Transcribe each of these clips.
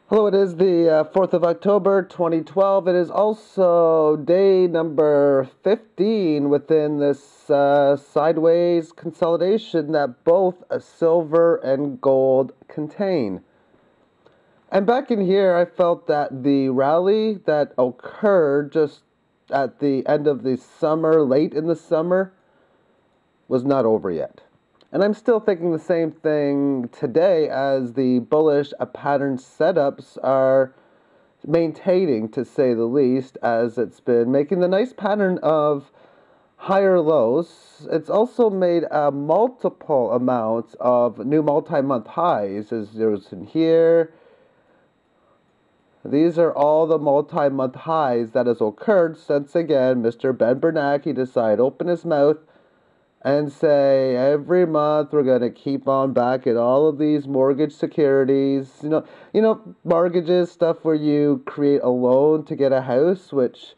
Hello, it is the 4th of October 2012. It is also day number 15 within this sideways consolidation that both silver and gold contain. And back in here, I felt that the rally that occurred just at the end of the summer, late in the summer, was not over yet. And I'm still thinking the same thing today as the bullish pattern setups are maintaining, to say the least, as it's been making the nice pattern of higher lows. It's also made a multiple amounts of new multi-month highs, as there's in here. These are all the multi-month highs that has occurred since, again, Mr. Ben Bernanke decided to open his mouth and say every month we're going to keep on backing all of these mortgage securities. Mortgages, stuff where you create a loan to get a house, which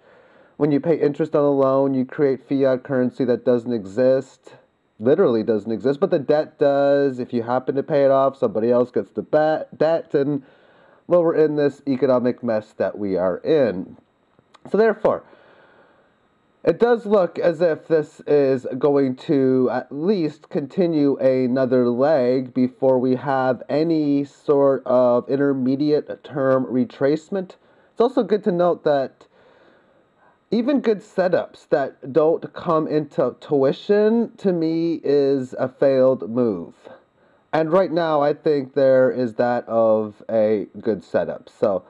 when you pay interest on a loan, you create fiat currency that doesn't exist, literally doesn't exist, but the debt does. If you happen to pay it off, somebody else gets the debt, and well, we're in this economic mess that we are in. So therefore, it does look as if this is going to at least continue another leg before we have any sort of intermediate term retracement. It's also good to note that even good setups that don't come into tuition, to me, is a failed move. And right now, I think there is that of a good setup. So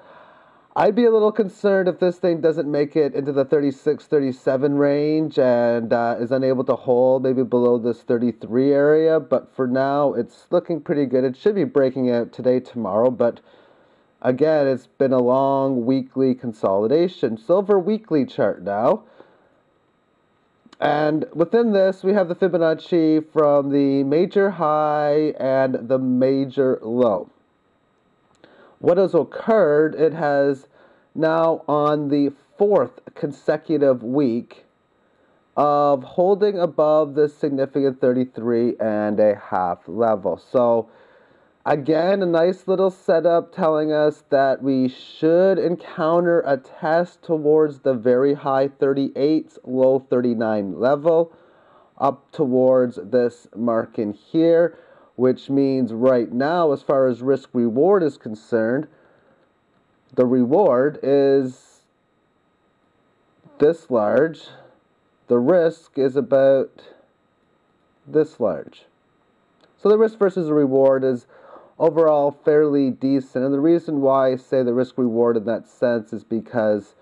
I'd be a little concerned if this thing doesn't make it into the 36, 37 range and is unable to hold maybe below this 33 area. But for now, it's looking pretty good. It should be breaking out today, tomorrow. But again, it's been a long weekly consolidation. Silver weekly chart now. And within this, we have the Fibonacci from the major high and the major low. What has occurred, it has now on the fourth consecutive week of holding above the significant 33.5 level. So again, a nice little setup telling us that we should encounter a test towards the very high 38s, low 39 level, up towards this mark in here, which means right now, as far as risk-reward is concerned, the reward is this large. The risk is about this large. So the risk versus the reward is overall fairly decent. And the reason why I say the risk-reward in that sense is because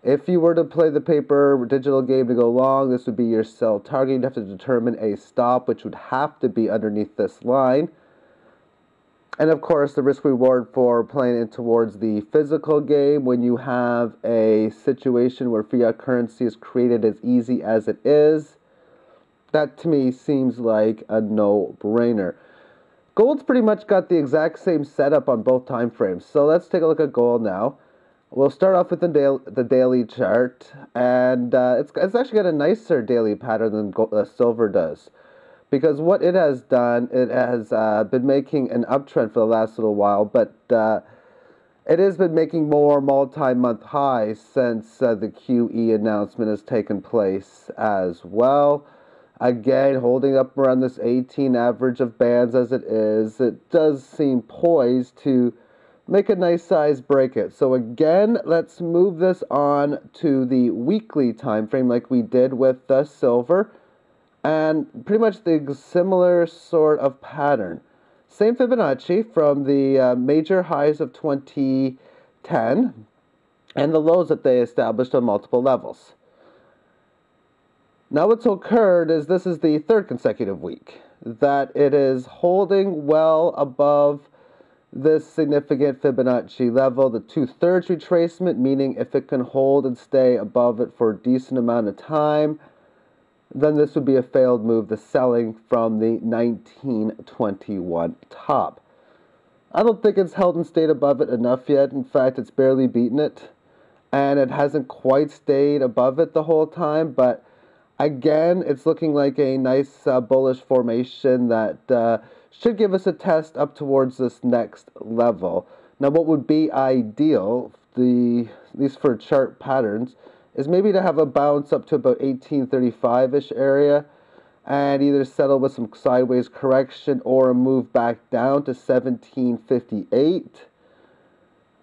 if you were to play the paper digital game to go long, this would be your sell target. You'd have to determine a stop, which would have to be underneath this line. And of course, the risk-reward for playing it towards the physical game, when you have a situation where fiat currency is created as easy as it is, that to me seems like a no-brainer. Gold's pretty much got the exact same setup on both time frames. So let's take a look at gold now. We'll start off with the daily chart, and it's actually got a nicer daily pattern than silver does. Because what it has done, it has been making an uptrend for the last little while, but it has been making more multi-month highs since the QE announcement has taken place as well. Again, holding up around this 18 average of bands as it is, it does seem poised to make a nice size breakout. So again, let's move this on to the weekly time frame like we did with the silver. And pretty much the similar sort of pattern. Same Fibonacci from the major highs of 2010 and the lows that they established on multiple levels. Now what's occurred is this is the third consecutive week that it is holding well above this significant Fibonacci level, the 2/3 retracement, meaning if it can hold and stay above it for a decent amount of time, then this would be a failed move, the selling from the 1921 top. I don't think it's held and stayed above it enough yet. In fact, it's barely beaten it, and it hasn't quite stayed above it the whole time, but again, it's looking like a nice bullish formation that should give us a test up towards this next level. Now, what would be ideal, at least for chart patterns, is maybe to have a bounce up to about 1835-ish area and either settle with some sideways correction or a move back down to 1758.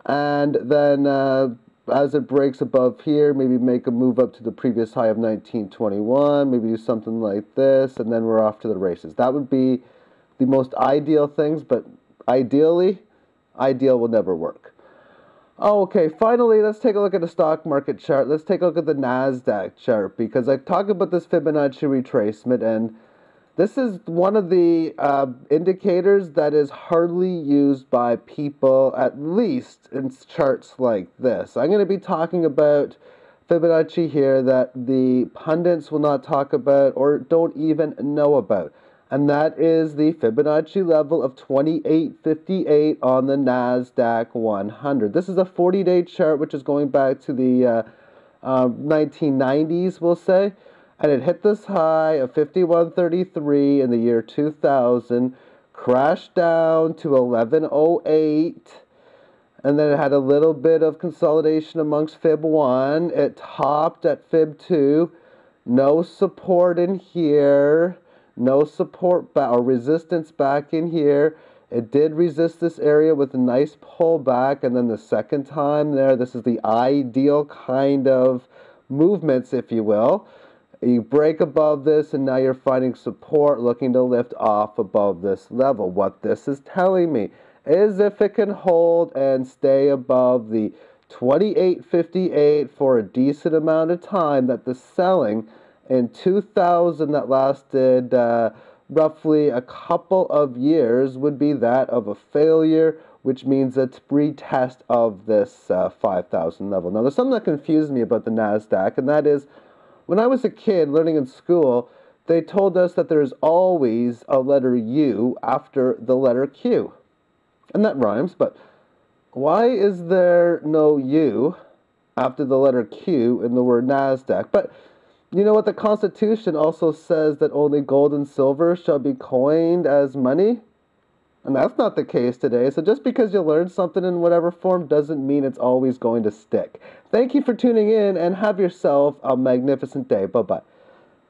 And then as it breaks above here, maybe make a move up to the previous high of 1921, maybe do something like this, and then we're off to the races. That would be the most ideal things, but ideally, ideal will never work. Okay, finally, let's take a look at the stock market chart. Let's take a look at the Nasdaq chart, because I talked about this Fibonacci retracement, and this is one of the indicators that is hardly used by people, at least in charts like this. I'm going to be talking about Fibonacci here that the pundits will not talk about or don't even know about. And that is the Fibonacci level of 2858 on the Nasdaq 100. This is a 40-day chart, which is going back to the 1990s, we'll say. And it hit this high of 5133 in the year 2000, crashed down to 1108, and then it had a little bit of consolidation amongst Fib 1. It topped at Fib 2, no support in here. No support or resistance back in here. It did resist this area with a nice pullback, and then the second time there, this is the ideal kind of movements, if you will. You break above this, and now you're finding support, looking to lift off above this level. What this is telling me is if it can hold and stay above the 2858 for a decent amount of time, that the selling in 2000 that lasted roughly a couple of years would be that of a failure, which means a retest of this 5,000 level. Now, there's something that confused me about the Nasdaq, and that is when I was a kid learning in school, they told us that there's always a letter U after the letter Q. And that rhymes, but why is there no U after the letter Q in the word Nasdaq? But you know what? The Constitution also says that only gold and silver shall be coined as money. And that's not the case today. So just because you learn something in whatever form doesn't mean it's always going to stick. Thank you for tuning in, and have yourself a magnificent day. Bye-bye.